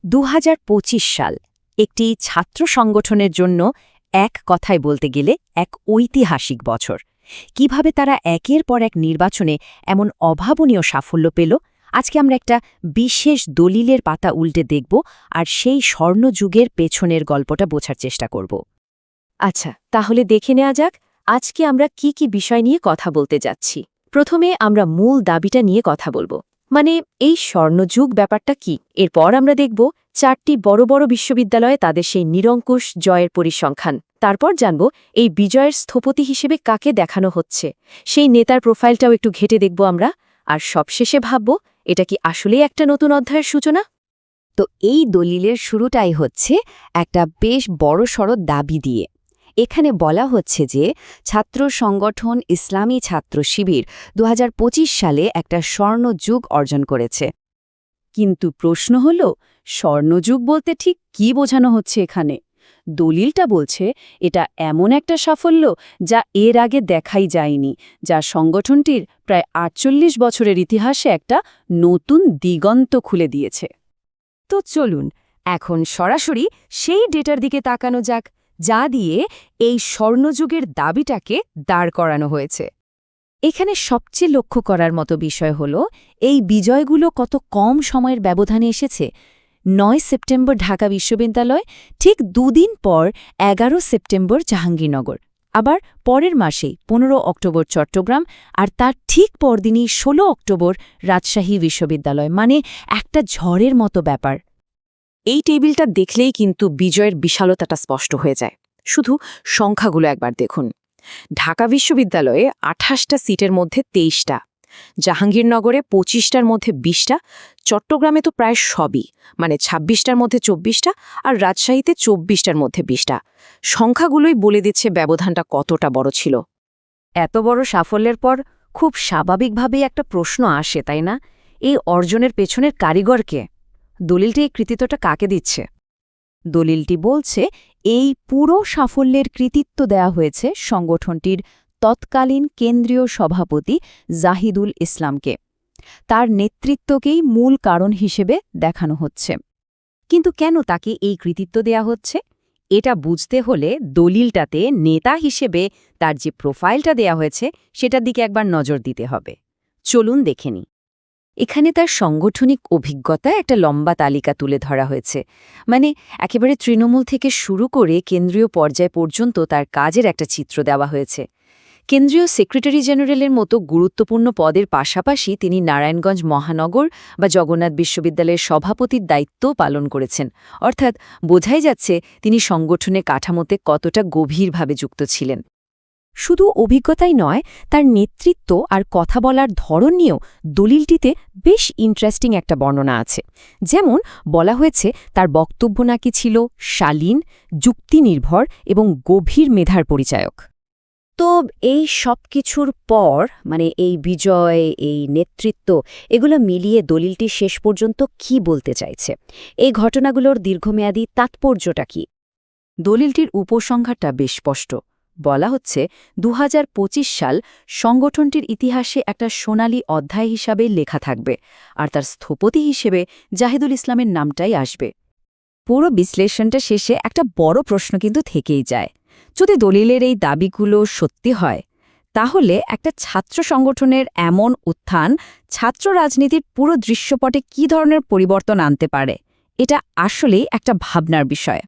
২০২৫ সাল একটি ছাত্র সংগঠনের জন্য এক কথায় বলতে গেলে এক ঐতিহাসিক বছর। কিভাবে তারা একের পর এক নির্বাচনে এমন অভাবনীয় সাফল্য পেল, আজকে আমরা একটা বিশেষ দলিলের পাতা উল্টে দেখব আর সেই স্বর্ণযুগের পেছনের গল্পটা বোঝার চেষ্টা করব। আচ্ছা, তাহলে দেখে নেওয়া যাক আজকে আমরা কি কি বিষয় নিয়ে কথা বলতে যাচ্ছি। প্রথমে আমরা মূল দাবিটা নিয়ে কথা বলবো, মানে এই স্বর্ণযুগ ব্যাপারটা কি। এরপর আমরা দেখব চারটি বড় বড় বিশ্ববিদ্যালয়ে তাদের সেই নিরঙ্কুশ জয়ের পরিসংখ্যান। তারপর জানব এই বিজয়ের স্থপতি হিসেবে কাকে দেখানো হচ্ছে, সেই নেতার প্রোফাইলটাও একটু ঘেটে দেখব আমরা। আর সবশেষে ভাবব এটা কি আসলেই একটা নতুন অধ্যায়ের সূচনা। তো এই দলিলের শুরুটাই হচ্ছে একটা বেশ বড়সড় দাবি দিয়ে। এখানে বলা হচ্ছে যে ছাত্র সংগঠন ইসলামী ছাত্র শিবির ২০২৫ সালে একটা স্বর্ণযুগ অর্জন করেছে। কিন্তু প্রশ্ন হল, স্বর্ণযুগ বলতে ঠিক কি বোঝানো হচ্ছে এখানে? দলিলটা বলছে এটা এমন একটা সাফল্য যা এর আগে দেখাই যায়নি, যা সংগঠনটির প্রায় ৪৮ বছরের ইতিহাসে একটা নতুন দিগন্ত খুলে দিয়েছে। তো চলুন এখন সরাসরি সেই ডেটার দিকে তাকানো যাক, যা দিয়ে এই স্বর্ণযুগের দাবিটাকে দাঁড় করানো হয়েছে। এখানে সবচেয়ে লক্ষ্য করার মতো বিষয় হল এই বিজয়গুলো কত কম সময়ের ব্যবধানে এসেছে। ৯ সেপ্টেম্বর ঢাকা বিশ্ববিদ্যালয়, ঠিক দুদিন পর ১১ সেপ্টেম্বর জাহাঙ্গীরনগর, আবার পরের মাসেই ১৫ অক্টোবর চট্টগ্রাম, আর তার ঠিক পরদিনই ১৬ অক্টোবর রাজশাহী বিশ্ববিদ্যালয়। মানে একটা ঝড়ের মতো ব্যাপার। এই টেবিলটা দেখলেই কিন্তু বিজয়ের বিশালতাটা স্পষ্ট হয়ে যায়। শুধু সংখ্যাগুলো একবার দেখুন। ঢাকা বিশ্ববিদ্যালয়ে ২৮টা সিটের মধ্যে ২৩টা, জাহাঙ্গীরনগরে ২৫টার মধ্যে ২০টা, চট্টগ্রামে তো প্রায় সবই, মানে ২৬টার মধ্যে ২৪টা, আর রাজশাহীতে ২৪টার মধ্যে ২০টা। সংখ্যাগুলোই বলে দিচ্ছে ব্যবধানটা কতটা বড় ছিল। এত বড় সাফল্যের পর খুব স্বাভাবিকভাবেই একটা প্রশ্ন আসে, তাই না? এই অর্জনের পেছনের কারিগরকে? দলিলটি এই কৃতিত্বটা কাকে দিচ্ছে? দলিলটি বলছে এই পুরো সাফল্যের কৃতিত্ব দেয়া হয়েছে সংগঠনটির তৎকালীন কেন্দ্রীয় সভাপতি জাহিদুল ইসলামকে। তার নেতৃত্বকেই মূল কারণ হিসেবে দেখানো হচ্ছে। কিন্তু কেন তাকে এই কৃতিত্ব দেয়া হচ্ছে? এটা বুঝতে হলে দলিলটাতে নেতা হিসেবে তার যে প্রোফাইলটা দেয়া হয়েছে সেটার দিকে একবার নজর দিতে হবে। চলুন দেখে নিই। এখানে তার সাংগঠনিক অভিজ্ঞতা একটা লম্বা তালিকা তুলে ধরা হয়েছে, মানে একেবারে তৃণমূল থেকে শুরু করে কেন্দ্রীয় পর্যায় পর্যন্ত তার কাজের একটা চিত্র দেওয়া হয়েছে। কেন্দ্রীয় সেক্রেটারি জেনারেলের মতো গুরুত্বপূর্ণ পদের পাশাপাশি তিনি নারায়ণগঞ্জ মহানগর বা জগন্নাথ বিশ্ববিদ্যালয়ের সভাপতির দায়িত্বও পালন করেছেন। অর্থাৎ বোঝাই যাচ্ছে তিনি সংগঠনের কাঠামোতে কতটা গভীরভাবে যুক্ত ছিলেন। শুধু অভিজ্ঞতাই নয়, তার নেতৃত্ব আর কথা বলার ধরন নিয়েও দলিলটিতে বেশ ইন্টারেস্টিং একটা বর্ণনা আছে। যেমন বলা হয়েছে তার বক্তব্য নাকি ছিল শালীন, যুক্তিনির্ভর এবং গভীর মেধার পরিচায়ক। তো এই সব কিছুর পর, মানে এই বিজয়, এই নেতৃত্ব, এগুলো মিলিয়ে দলিলটি শেষ পর্যন্ত কি বলতে চাইছে? এই ঘটনাগুলোর দীর্ঘমেয়াদী তাৎপর্যটা কি? দলিলটির উপসংহারটা বেশ স্পষ্ট। বলা হচ্ছে ২০২৫ সাল সংগঠনটির ইতিহাসে একটা সোনালি অধ্যায় হিসাবে লেখা থাকবে, আর তার স্থপতি হিসেবে জাহিদুল ইসলামের নামটাই আসবে। পুরো বিশ্লেষণটা শেষে একটা বড় প্রশ্ন কিন্তু থেকেই যায়। যদি দলিলের এই দাবিগুলো সত্যি হয়, তাহলে একটা ছাত্র সংগঠনের এমন উত্থান ছাত্র রাজনীতির পুরো দৃশ্যপটে কী ধরনের পরিবর্তন আনতে পারে? এটা আসলেই একটা ভাবনার বিষয়।